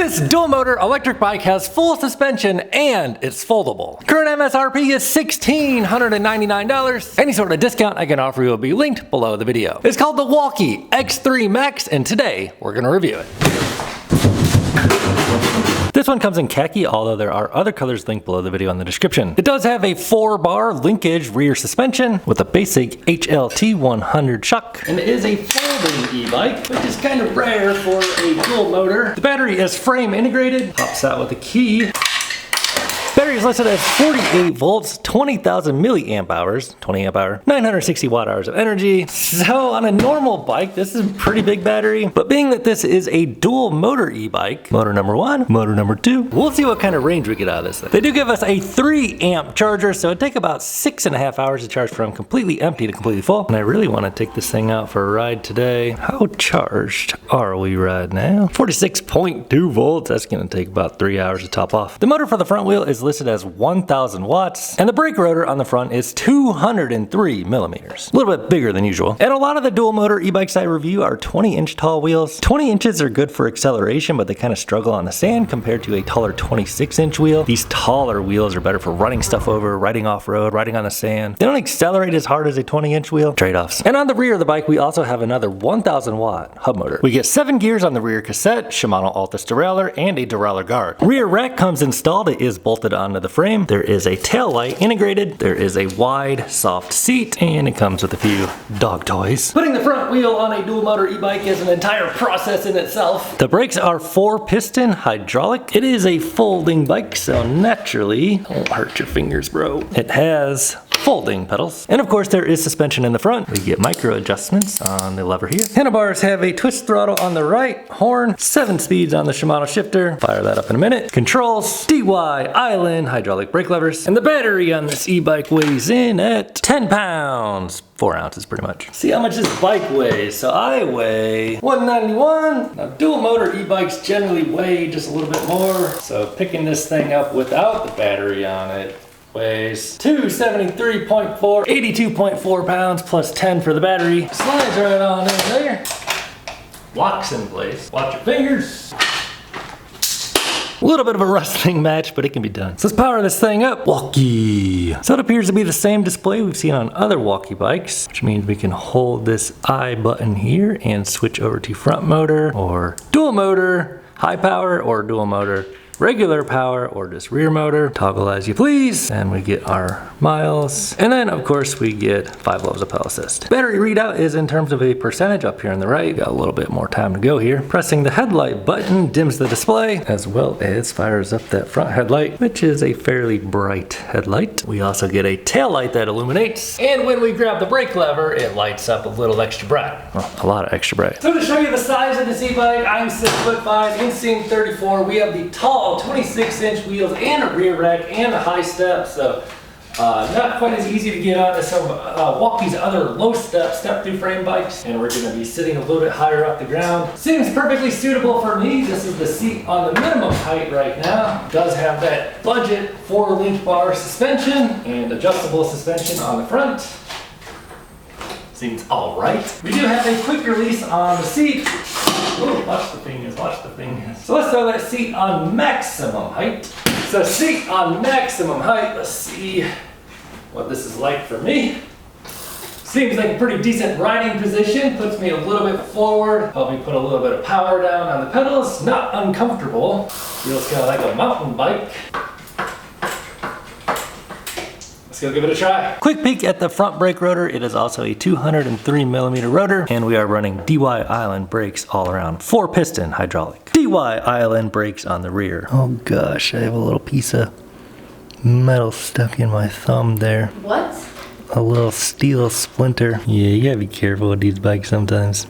This dual motor electric bike has full suspension and it's foldable. Current MSRP is $1,699. Any sort of discount I can offer you will be linked below the video. It's called the Wallke X3 Max, and today we're gonna review it. This one comes in khaki, although there are other colors linked below the video in the description. It does have a 4-bar linkage rear suspension with a basic HLT 100 shock. And it is a folding e-bike, which is kind of rare for a dual motor. The battery is frame integrated, pops out with a key. Battery is listed as 48 volts, 20,000 milliamp hours, 20 amp hour, 960 watt hours of energy. So on a normal bike, this is a pretty big battery, but being that this is a dual motor e-bike, motor number 1, motor number 2, we'll see what kind of range we get out of this thing. They do give us a 3 amp charger, so it'd take about 6.5 hours to charge from completely empty to completely full. And I really want to take this thing out for a ride today. How charged are we right now? 46.2 volts, that's gonna take about 3 hours to top off. The motor for the front wheel is listed as 1,000 watts, and the brake rotor on the front is 203 millimeters. A little bit bigger than usual. And a lot of the dual motor e-bikes I review are 20-inch tall wheels. 20 inches are good for acceleration, but they kind of struggle on the sand compared to a taller 26-inch wheel. These taller wheels are better for running stuff over, riding off-road, riding on the sand. They don't accelerate as hard as a 20-inch wheel. Trade-offs. And on the rear of the bike, we also have another 1,000 watt hub motor. We get 7 gears on the rear cassette, Shimano Altus derailleur, and a derailleur guard. Rear rack comes installed. It is bolted onto the frame. There is a tail light integrated. There is a wide, soft seat, and it comes with a few dog toys. Putting the front wheel on a dual motor e-bike is an entire process in itself. The brakes are 4-piston hydraulic. It is a folding bike, so naturally, don't hurt your fingers, bro. It has folding pedals. And of course there is suspension in the front. We get micro adjustments on the lever here. Handlebars have a twist throttle on the right, horn, 7 speeds on the Shimano shifter. Fire that up in a minute. Controls, DY, island, hydraulic brake levers. And the battery on this e-bike weighs in at 10 pounds. 4 ounces pretty much. See how much this bike weighs. So I weigh 191. Now dual motor e-bikes generally weigh just a little bit more. So picking this thing up without the battery on it weighs 273.4, 82.4 pounds plus 10 for the battery. Slides right on in there. Locks in place. Watch your fingers. A little bit of a rustling match, but it can be done. So let's power this thing up. Wallke. So it appears to be the same display we've seen on other Wallke bikes, which means we can hold this I button here and switch over to front motor or dual motor, high power, or dual motor, regular power, or just rear motor. Toggle as you please. And we get our miles. And then of course we get 5 levels of pedal assist. Battery readout is in terms of a percentage up here on the right. Got a little bit more time to go here. Pressing the headlight button dims the display, as well as fires up that front headlight, which is a fairly bright headlight. We also get a tail light that illuminates. And when we grab the brake lever, it lights up a little extra bright. Well, a lot of extra bright. So to show you the size of this e-bike, I'm 6'5", inseam 34. We have the tall 26-inch wheels and a rear rack and a high step, so not quite as easy to get on as some Wallke's other low step through frame bikes. And we're going to be sitting a little bit higher off the ground. Seems perfectly suitable for me. This is the seat on the minimum height right now. It does have that budget 4-link bar suspension and adjustable suspension on the front. Seems all right. We do have a quick release on the seat. Ooh, watch the fingers, watch the fingers. So let's throw that seat on maximum height. So seat on maximum height, let's see what this is like for me. Seems like a pretty decent riding position. Puts me a little bit forward. Help me put a little bit of power down on the pedals. Not uncomfortable. Feels kind of like a mountain bike. Let's go give it a try. Quick peek at the front brake rotor. It is also a 203 millimeter rotor, and we are running DY Island brakes all around. 4-piston hydraulic. DY Island brakes on the rear. Oh gosh, I have a little piece of metal stuck in my thumb there. What? A little steel splinter. Yeah, you gotta be careful with these bikes sometimes.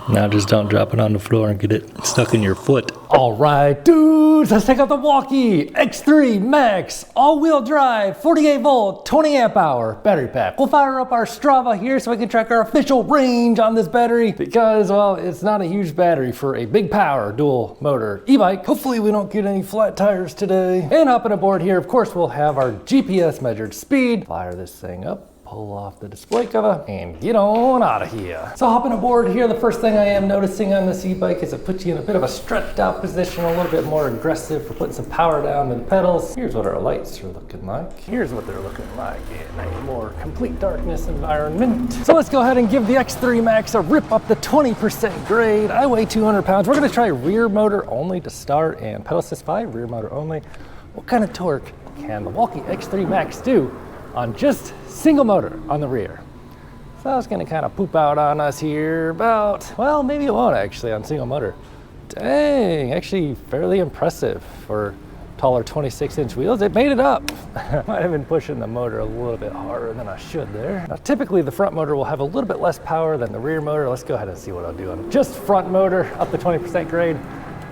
Now just don't drop it on the floor and get it stuck in your foot. All right, dudes, let's take out the Wallke X3 Max all-wheel drive, 48 volt, 20 amp hour battery pack. We'll fire up our Strava here so we can track our official range on this battery because, well, it's not a huge battery for a big power dual motor e-bike. Hopefully we don't get any flat tires today. And hopping aboard here, of course, we'll have our GPS measured speed. Fire this thing up. pull off the display cover and get on out of here. So hopping aboard here, the first thing I am noticing on this e-bike is it puts you in a bit of a stretched out position, a little bit more aggressive for putting some power down to the pedals. Here's what our lights are looking like. Here's what they're looking like in a more complete darkness environment. So let's go ahead and give the X3 Max a rip up the 20% grade. I weigh 200 pounds. We're gonna try rear motor only to start and pedal assist 5, rear motor only. What kind of torque can the Wallke X3 Max do on just single motor on the rear? So that's gonna kind of poop out on us here about, well, maybe it won't actually on single motor. Dang, actually fairly impressive for taller 26-inch wheels. It made it up. Might have been pushing the motor a little bit harder than I should there. Now, typically the front motor will have a little bit less power than the rear motor. Let's go ahead and see what I'll do on just front motor up to 20% grade.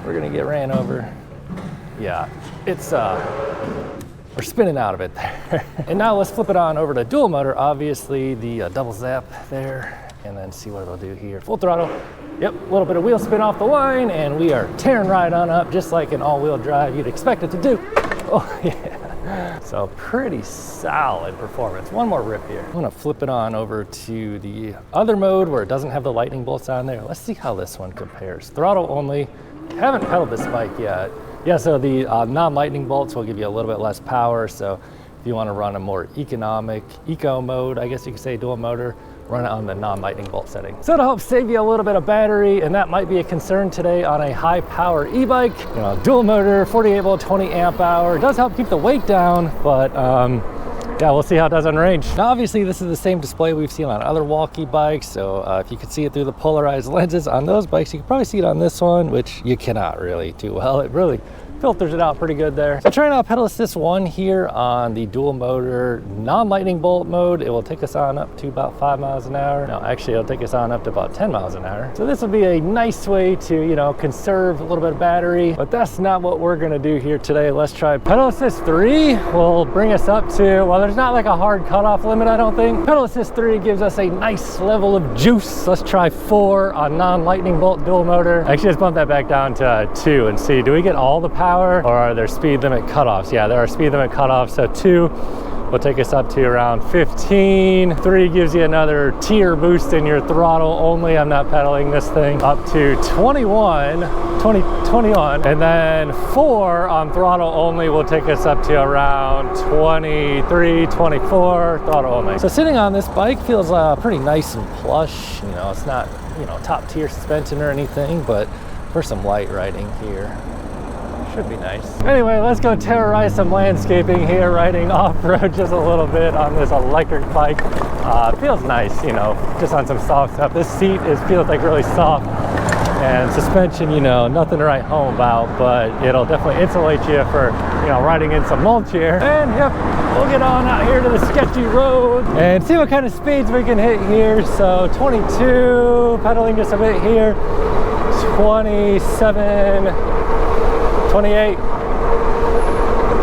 We're gonna get ran over. Yeah, it's we're spinning out of it there. And now let's flip it on over to dual motor. Obviously the double zap there, and then see what it'll do here. Full throttle. Yep, a little bit of wheel spin off the line, and we are tearing right on up, just like an all-wheel drive you'd expect it to do. Oh yeah. So pretty solid performance. One more rip here. I'm gonna flip it on over to the other mode where it doesn't have the lightning bolts on there. Let's see how this one compares. Throttle only. Haven't pedaled this bike yet. Yeah, so the non-lightning bolts will give you a little bit less power. So if you want to run a more economic, eco mode, I guess you could say dual motor, run it on the non-lightning bolt setting. So to help save you a little bit of battery, and that might be a concern today on a high power e-bike, you know, dual motor, 48 volt, 20 amp hour, does help keep the weight down, but yeah, we'll see how it does on range. Now, obviously, this is the same display we've seen on other Wallke bikes, so if you could see it through the polarized lenses on those bikes, you can probably see it on this one, which you cannot really too well. It really filters it out pretty good there. So trying out pedal assist 1 here on the dual motor non-lightning bolt mode. It will take us on up to about 5 miles an hour. No, actually it'll take us on up to about 10 miles an hour. So this will be a nice way to, you know, conserve a little bit of battery, but that's not what we're gonna do here today. Let's try pedal assist 3. Will bring us up to, well, there's not like a hard cutoff limit, I don't think. Pedal assist 3 gives us a nice level of juice. Let's try 4 on non-lightning bolt dual motor. Actually, let's bump that back down to 2 and see, do we get all the power, or are there speed limit cutoffs? Yeah, there are speed limit cutoffs. So 2 will take us up to around 15. 3 gives you another tier boost in your throttle only. I'm not pedaling this thing up to 21. And then 4 on throttle only will take us up to around 23, 24 throttle only. So sitting on this bike feels pretty nice and plush. You know, it's not, you know, top tier suspension or anything, but for some light riding here, should be nice. Anyway, let's go terrorize some landscaping here, riding off-road just a little bit on this electric bike. Feels nice, you know, just on some soft stuff. This seat feels like really soft, and suspension, you know, nothing to write home about, but it'll definitely insulate you for, you know, riding in some mulch here. And yep, we'll get on out here to the sketchy road and see what kind of speeds we can hit here. So 22, pedaling just a bit here, 27, 28,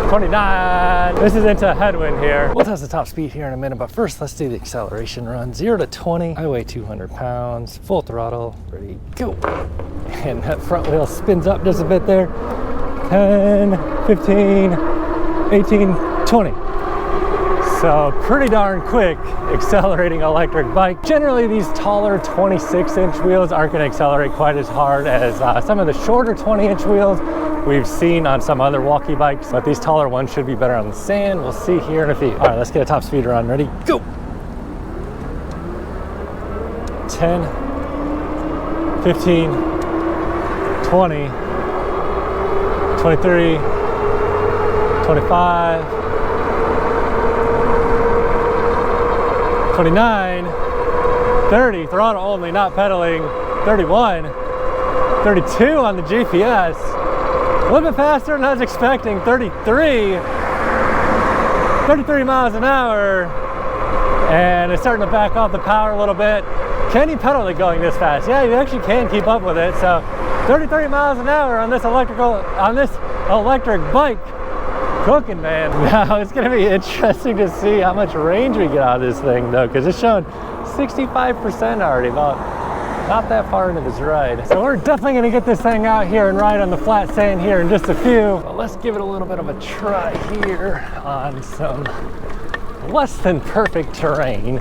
29. This is into headwind here. We'll test the top speed here in a minute, but first let's do the acceleration run. 0 to 20, I weigh 200 pounds, full throttle, ready, go. And that front wheel spins up just a bit there. 10, 15, 18, 20. So pretty darn quick accelerating electric bike. Generally these taller 26-inch wheels aren't gonna accelerate quite as hard as some of the shorter 20-inch wheels we've seen on some other Wallke bikes, but these taller ones should be better on the sand. We'll see here in a few. All right, let's get a top speed run. Ready, go. 10, 15, 20, 23, 25, 29, 30, throttle only, not pedaling, 31, 32 on the GPS, a little bit faster than I was expecting, 33 miles an hour, and it's starting to back off the power a little bit. Can you pedal it going this fast? Yeah, you actually can keep up with it. So 33 miles an hour on this electric bike. Cooking, man. Now it's gonna be interesting to see how much range we get out of this thing though, because it's showing 65% already, about not that far into this ride. So we're definitely gonna get this thing out here and ride on the flat sand here in just a few. But let's give it a little bit of a try here on some less than perfect terrain.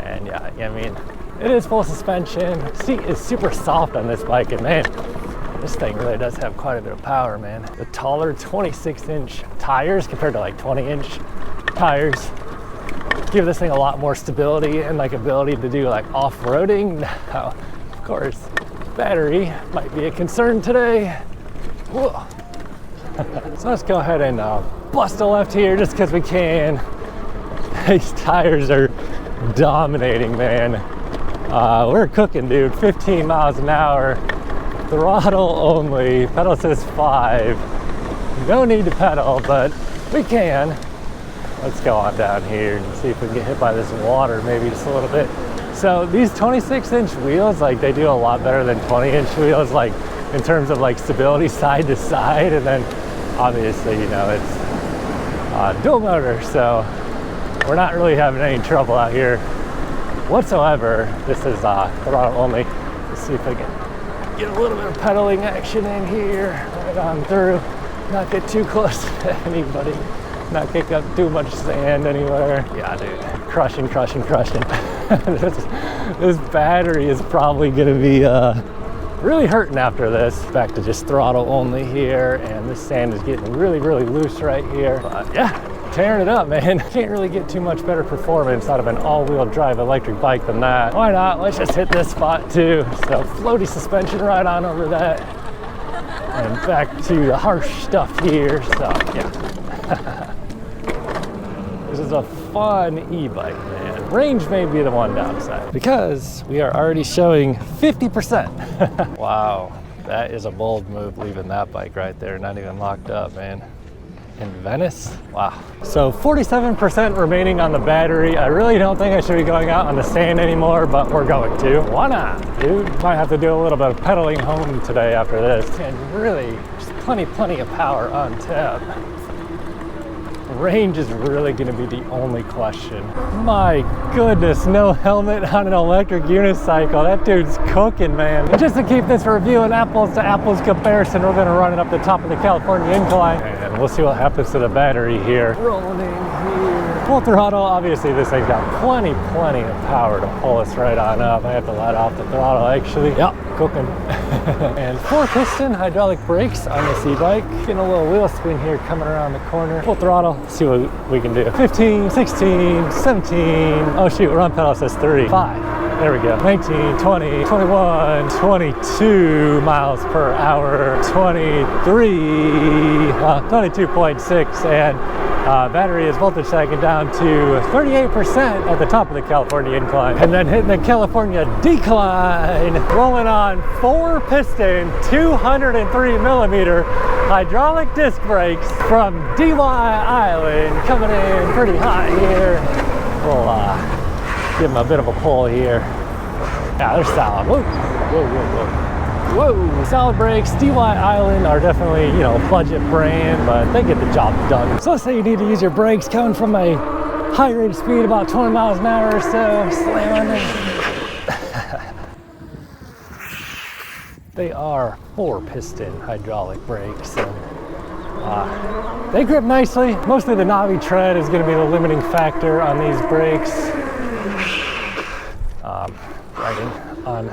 And yeah, I mean, it is full suspension. Seat is super soft on this bike, and man, this thing really does have quite a bit of power, man. The taller 26-inch tires compared to like 20-inch tires give this thing a lot more stability and like ability to do like off-roading. Now, of course, battery might be a concern today. Whoa. So let's go ahead and bust a left here just because we can. These tires are dominating, man. We're cooking, dude. 15 miles an hour, throttle only, pedal says 5. No need to pedal, but we can. Let's go on down here and see if we can get hit by this water maybe just a little bit. So these 26-inch wheels, like, they do a lot better than 20-inch wheels, like in terms of like stability side to side. And then obviously, you know, it's dual motor, so we're not really having any trouble out here whatsoever. This is throttle only. Let's see if I can get a little bit of pedaling action in here, right on through, not get too close to anybody, not kick up too much sand anywhere. Yeah, dude, crushing. This battery is probably gonna be really hurting after this. Back to just throttle only here, and this sand is getting really loose right here. But yeah, tearing it up, man. Can't really get too much better performance out of an all-wheel drive electric bike than that. Why not? Let's just hit this spot too. So floaty suspension right on over that, and back to the harsh stuff here. So yeah. This is a fun e-bike, man. Range may be the one downside because we are already showing 50%. Wow, that is a bold move leaving that bike right there, not even locked up, man. In Venice? Wow. So 47% remaining on the battery. I really don't think I should be going out on the sand anymore, but we're going to. Why not, dude? Might have to do a little bit of pedaling home today after this. And really, just plenty of power on tap. Range is really going to be the only question. My goodness, no helmet on an electric unicycle. That dude's cooking, man. And just to keep this review an apples to apples comparison, we're going to run it up the top of the California incline, and we'll see what happens to the battery here. Rolling in here. Full throttle. Obviously, this thing's got plenty of power to pull us right on up. I have to let off the throttle, actually. Yep, cooking. And 4-piston hydraulic brakes on this e-bike. Getting a little wheel spin here coming around the corner. Full throttle. Let's see what we can do. 15, 16, 17. Oh shoot, we're on pedal says 3. 5. There we go. 19, 20, 21, 22 miles per hour, 23, 22.6, and battery is voltage sagging down to 38% at the top of the California incline. And then hitting the California decline, rolling on 4-piston, 203 millimeter hydraulic disc brakes from DY Island, coming in pretty hot here. We'll give them a bit of a pull here. Yeah, they're solid. Whoa. Solid brakes. DY Island are definitely, you know, a budget brand, but they get the job done. So let's say you need to use your brakes coming from a high rate of speed, about 20 miles an hour or so. Slam on them. They are 4-piston hydraulic brakes. They grip nicely. Mostly the knobby tread is going to be the limiting factor on these brakes. Riding on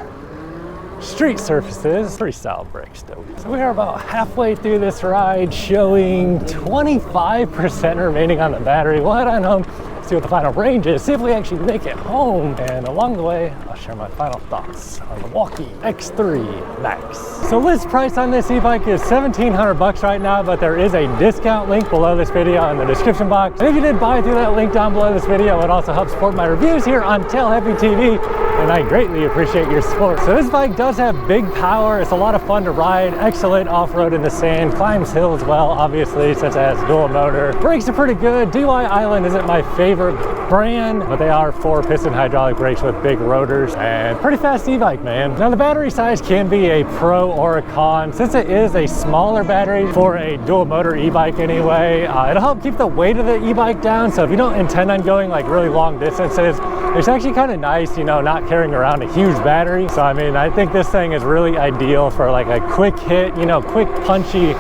street surfaces, pretty solid brakes though. So we are about halfway through this ride, showing 25% remaining on the battery. We'll head on home, see what the final range is, see if we actually make it home, and along the way I'll share my final thoughts on the Wallke X3 Max. So list price on this e-bike is $1,700 right now, but there is a discount link below this video in the description box. And if you did buy through that link down below this video, it would also help support my reviews here on Tail Heavy TV, and I greatly appreciate your support. So this bike does have big power. It's a lot of fun to ride, excellent off-road in the sand, climbs hills well, obviously, since it has dual motor. Brakes are pretty good. DY Island isn't my favorite brand, but they are 4-piston hydraulic brakes with big rotors, and pretty fast e-bike, man. Now the battery size can be a pro or a con. Since it is a smaller battery for a dual motor e-bike anyway, it'll help keep the weight of the e-bike down. So if you don't intend on going like really long distances, it's actually kind of nice, you know, not carrying around a huge battery. So I mean, I think this thing is really ideal for like a quick hit, you know, quick punchy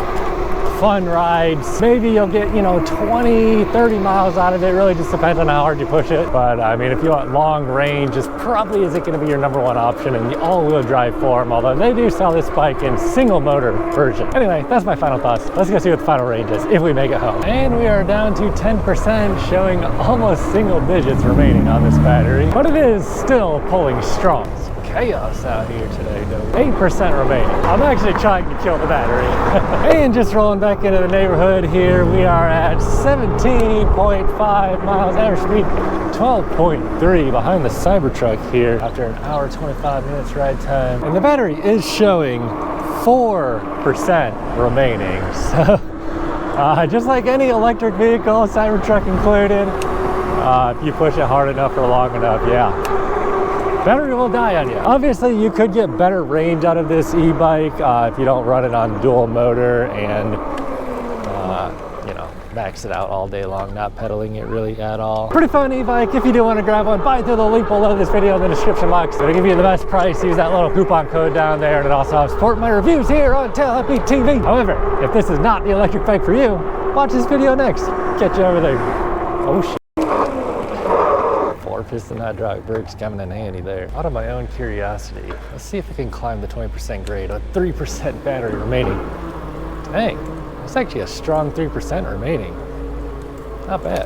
fun rides. Maybe you'll get, you know, 20, 30 miles out of it. Really just depends on how hard you push it. But I mean, if you want long range, this probably isn't going to be your #1 option in the all-wheel drive form, although they do sell this bike in single motor version. Anyway, that's my final thoughts. Let's go see what the final range is if we make it home. And we are down to 10%, showing almost single digits remaining on this battery, but it is still pulling strong. Chaos out here today though. 8% remaining. I'm actually trying to kill the battery. And just rolling back into the neighborhood here, we are at 17.5 miles average speed, 12.3 behind the Cybertruck here after an hour 25 minutes ride time. And the battery is showing 4% remaining. So just like any electric vehicle, Cybertruck included, if you push it hard enough or long enough, yeah, battery will die on you. Obviously, you could get better range out of this e-bike if you don't run it on dual motor and you know, max it out all day long, not pedaling it really at all. Pretty fun e-bike. If you do want to grab one, buy through the link below this video in the description box. It'll give you the best price. Use that little coupon code down there, and it also helps support my reviews here on Tailhappy TV. However, if this is not the electric bike for you, watch this video next. Catch you over there. Oh shit. 4-piston hydraulic brakes coming in handy there. Out of my own curiosity, let's see if I can climb the 20% grade with 3% battery remaining. Dang, that's actually a strong 3% remaining. Not bad.